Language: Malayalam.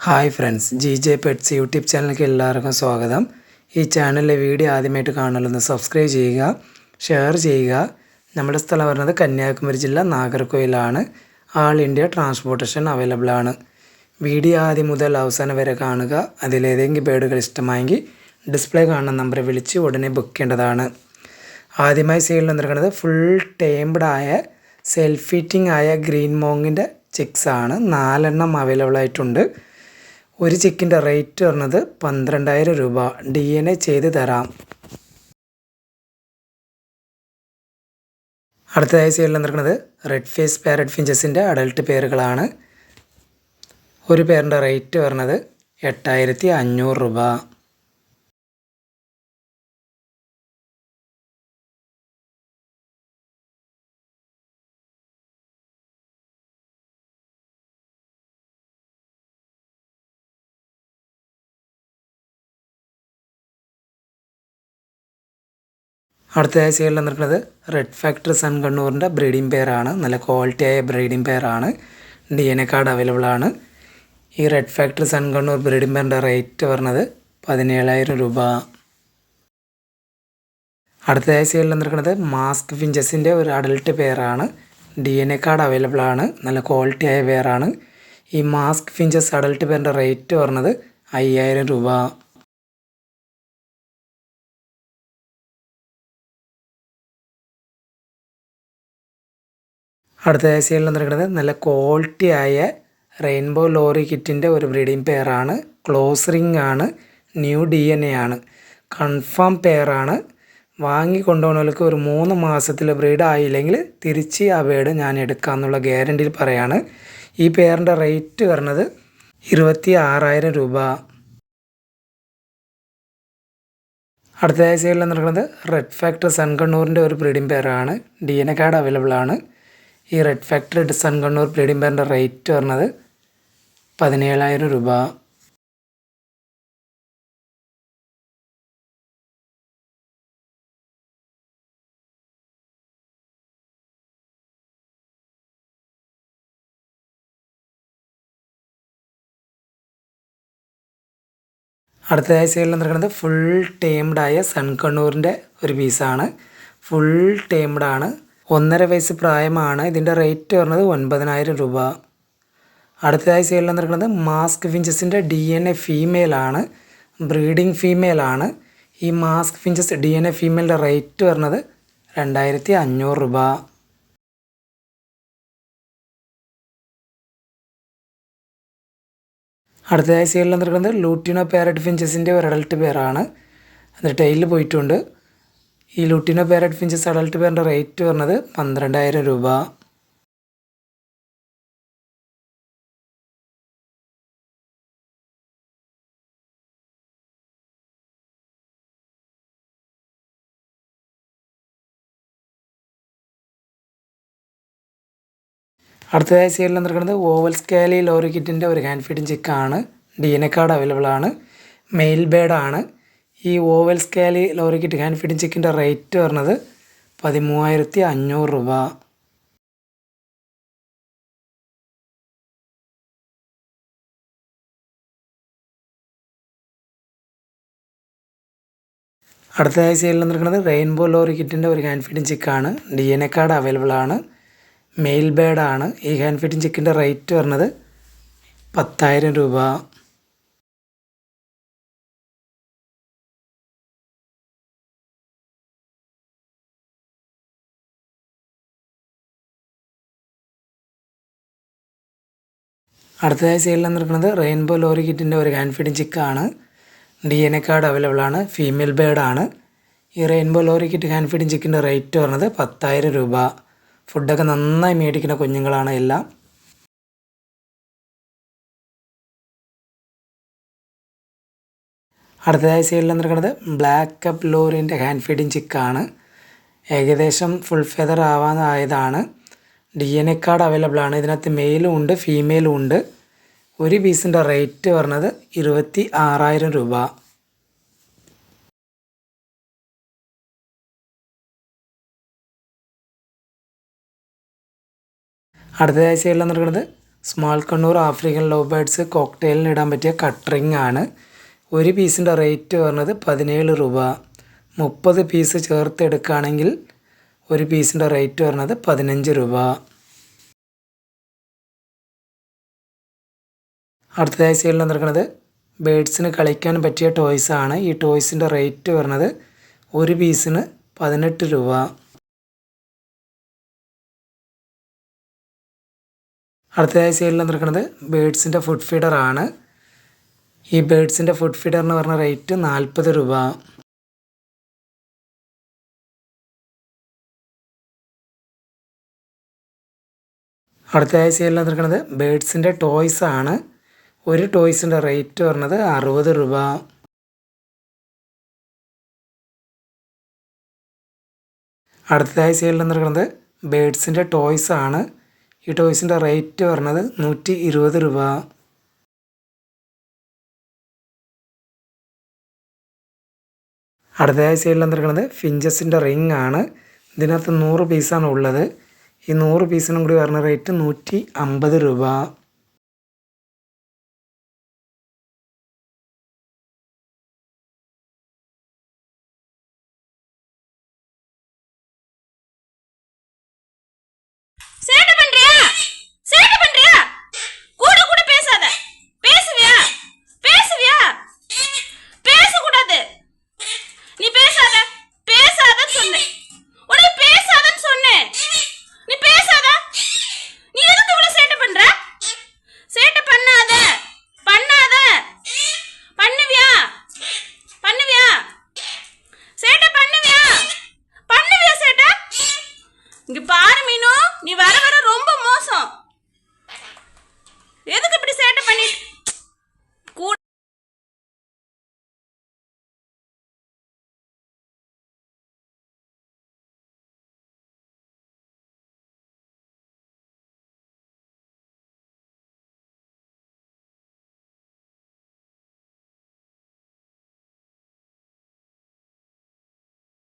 Hi friends, GJ pets YouTube ചാനലിലേക്ക് എല്ലാവർക്കും സ്വാഗതം. ഈ ചാനലിലെ വീഡിയോ ആദ്യമായിട്ട് കാണാനൊന്ന് സബ്സ്ക്രൈബ് ചെയ്യുക, ഷെയർ ചെയ്യുക. നമ്മുടെ സ്ഥലം പറയുന്നത് കന്യാകുമാരി ജില്ല നാഗർകോയിലാണ്. ആൾ ഇന്ത്യ ട്രാൻസ്പോർട്ടേഷൻ അവൈലബിൾ ആണ്. വീഡിയോ ആദ്യം മുതൽ അവസാനം വരെ കാണുക. അതിലേതെങ്കിലും ബേഡുകൾ ഇഷ്ടമായെങ്കിൽ ഡിസ്പ്ലേ കാണുന്ന നമ്പറിൽ വിളിച്ച് ഉടനെ ബുക്ക് ചെയ്യേണ്ടതാണ്. ആദ്യമായി സെയിലിൽ വന്നിരിക്കുന്നത് ഫുൾ ടേംഡ് ആയ സെൽഫ് ഫീറ്റിംഗ് ആയ ഗ്രീൻ മോങ്ങിൻ്റെ ചിക്സ് ആണ്. 4 എണ്ണം അവൈലബിൾ ആയിട്ടുണ്ട്. ഒരു ചിക്കിൻ്റെ റേറ്റ് പറഞ്ഞത് 12,000 രൂപ. DNA ചെയ്ത് തരാം. അടുത്തതായി സൈഡിൽ നിൽക്കുന്നത് റെഡ് ഫേസ് പാരറ്റ് ഫിഞ്ചസിൻ്റെ അഡൽട്ട് പേരുകളാണ്. ഒരു പേരിൻ്റെ റേറ്റ് പറഞ്ഞത് 8,500 രൂപ. അടുത്തതായി സൈഡിൽ നിൽക്കുന്നത് റെഡ് ഫാക്ടർ സൺ കണ്ണൂറിൻ്റെ ബ്രീഡിംഗ് പെയറാണ്. നല്ല ക്വാളിറ്റിയായ ബ്രീഡിംഗ് പെയറാണ്. DNA കാർഡ് അവൈലബിൾ ആണ്. ഈ red factor sun conure breeding പെയറിൻ്റെ റേറ്റ് പറഞ്ഞത് 17,000 രൂപ. അടുത്തതായി സൈഡിൽ നിൽക്കുന്നത് മാസ്ക് ഫിഞ്ചസിൻ്റെ ഒരു അഡൽട്ട് പെയറാണ്. DNA കാർഡ് അവൈലബിൾ ആണ്. നല്ല ക്വാളിറ്റിയായ പെയറാണ്. ഈ മാസ്ക് ഫിഞ്ചസ് അഡൽട്ട് പെയറിൻ്റെ റേറ്റ് പറഞ്ഞത് 5,000 രൂപ. അടുത്ത സൈഡിൽ നിൽക്കുന്നത് നല്ല ക്വാളിറ്റി ആയ റെയിൻബോ ലോറി കിറ്റിൻ്റെ ഒരു ബ്രീഡിംഗ് പെയറാണ്. ക്ലോസ് റിംഗ് ആണ്. ന്യൂ DNA ആണ്. കൺഫേം പെയറാണ്. വാങ്ങി കൊണ്ടുപോകുന്നവർക്ക് ഒരു 3 മാസത്തിൽ ബ്രീഡ് ആയില്ലെങ്കിൽ തിരിച്ച് ആ ബേഡ് ഞാൻ എടുക്കാമെന്നുള്ള ഗ്യാരണ്ടിയിൽ പറയാണ്. ഈ പെയറിൻ്റെ റേറ്റ് വരുന്നത് 26,000 രൂപ. അടുത്തതായി സൈഡിൽ നിൽക്കുന്നത് റെഡ് ഫാക്ടർ സൺ കണ്ണൂറിൻ്റെ ഒരു ബ്രീഡിംഗ് പെയറാണ്. DNA കാർഡ് അവൈലബിൾ ആണ്. ഈ red factor sun conure breeding പെയറിൻ്റെ റേറ്റ് പറഞ്ഞത് 17,000 രൂപ. അടുത്തതായി സൈഡിൽ നിൽക്കുന്നത് ഫുൾ ടേംഡ് ആയ സൺ കണ്ണൂറിൻ്റെ ഒരു പീസാണ്. ഫുൾ ടേംഡ് ആണ്. 1.5 വയസ്സ് പ്രായമാണ്. ഇതിൻ്റെ റേറ്റ് പറഞ്ഞത് 9,000 രൂപ. അടുത്തതായി സൈഡിൽ നിൽക്കുന്നത് മാസ്ക് ഫിഞ്ചസിൻ്റെ DNA ഫീമെയിലാണ്. ബ്രീഡിംഗ് ഫീമെയിലാണ്. ഈ മാസ്ക് ഫിഞ്ചസ് DNA ഫീമെയിലിൻ്റെ റേറ്റ് പറഞ്ഞത് 2,500 രൂപ. അടുത്തതായി സൈഡിൽ നിൽക്കുന്നത് ലൂട്ടിനോ പാരറ്റ് ഫിഞ്ചസിൻ്റെ ഒരു അഡൽട്ട് പെയറാണ്. അത് ടൈലിൽ പോയിട്ടുണ്ട്. ഈ ലൂട്ടിനോ പാരറ്റ് ഫിഞ്ചസ് അഡൽട്ട് പെയറിൻ്റെ റേറ്റ് പറഞ്ഞത് 12,000 രൂപ. അടുത്തതായി സൈഡിൽ നിൽക്കുന്നത് ഓവൽ സ്കാലി ലോറി കിറ്റിൻ്റെ ഒരു ഹാൻഡ് ഫീഡിങ് ചിക്കാണ്. DNA കാർഡ് അവൈലബിൾ ആണ്. മെയിൽ ബേഡാണ്. ഈ oval scaly lorikeet hand feeding ചിക്കിൻ്റെ റേറ്റ് പറഞ്ഞത് 13,500 രൂപ. അടുത്തതായി സൈഡിൽ നിൽക്കുന്നത് റെയിൻബോ ലോറി കിറ്റിൻ്റെ ഒരു ഹാൻഡ് ഫീഡിങ് ചിക്കാണ്. DNA കാർഡ് അവൈലബിൾ ആണ്. മെയിൽ ബേഡാണ്. ഈ ഹാൻഡ് ഫീഡിങ് ചിക്കിൻ്റെ റേറ്റ് പറഞ്ഞത് 10,000 രൂപ. അടുത്തതായി സൈഡിൽ നിൽക്കുന്നത് റെയിൻബോ ലോറി കിറ്റിൻ്റെ ഒരു ഹാൻഡ് ഫീഡിങ് ചിക്കാണ്. DNA കാർഡ് അവൈലബിൾ ആണ്. ഫീമെയിൽ ബേഡാണ്. ഈ rainbow lorikeet hand feeding ചിക്കിൻ്റെ റേറ്റ് പറഞ്ഞത് 10,000 രൂപ. ഫുഡൊക്കെ നന്നായി മേടിക്കുന്ന കുഞ്ഞുങ്ങളാണ് എല്ലാം. അടുത്തതായി സൈഡിൽ നിൽക്കുന്നത് ബ്ലാക്ക് കപ്പ് ലോറിൻ്റെ ഹാൻഡ് ഫീഡിങ് ചിക്കാണ്. ഏകദേശം ഫുൾ ഫെദർ ആവാനായതാണ്. DNA കാർഡ് അവൈലബിൾ ആണ്. ഇതിനകത്ത് മെയിലും ഉണ്ട് ഫീമെയിലും ഉണ്ട്. ഒരു പീസിൻ്റെ റേറ്റ് പറഞ്ഞത് 26,000 രൂപ. അടുത്തതായി സൈഡിൽ നിൽക്കുന്നത് small conure African love birds കോക്ടെയിലിന് ഇടാൻ പറ്റിയ കട്ടറിങ് ആണ്. ഒരു പീസിൻ്റെ റേറ്റ് പറഞ്ഞത് 17 രൂപ. 30 പീസ് ചേർത്ത് എടുക്കുകയാണെങ്കിൽ ഒരു പീസിൻ്റെ റേറ്റ് പറഞ്ഞത് 15 രൂപ. അടുത്തതായി സെയിലിൽ വന്നിരിക്കുന്നത് ബേഡ്സിന് കളിക്കാൻ പറ്റിയ ടോയ്സാണ്. ഈ ടോയ്സിൻ്റെ റേറ്റ് പറഞ്ഞത് ഒരു പീസിന് 18 രൂപ. അടുത്തതായി സെയിലിൽ വന്നിരിക്കുന്നത് ബേഡ്സിൻ്റെ ഫുഡ് ഫീഡറാണ്. ഈ ബേഡ്സിൻ്റെ ഫുഡ് ഫീഡറിന് പറഞ്ഞ റേറ്റ് 40 രൂപ. അടുത്തതായി സെയിലിൽ വന്നിരിക്കുന്നത് ബേഡ്സിൻ്റെ ടോയ്സാണ്. ഒരു ടോയ്സിൻ്റെ റേറ്റ് പറഞ്ഞത് 60 രൂപ. അടുത്തതായി സെയിലിൽ വന്നിരിക്കുന്നത് ബേഡ്സിൻ്റെ ടോയ്സാണ്. ഈ ടോയ്സിൻ്റെ റേറ്റ് പറഞ്ഞത് 120 രൂപ. അടുത്തതായി സെയിലിൽ വന്നിരിക്കുന്നത് ഫിഞ്ചസിൻ്റെ റിംഗ് ആണ്. ഇതിനകത്ത് 100 പീസാണ് ഉള്ളത്. ഈ 100 പീസിനും കൂടി പറഞ്ഞ റേറ്റ് 150 രൂപ.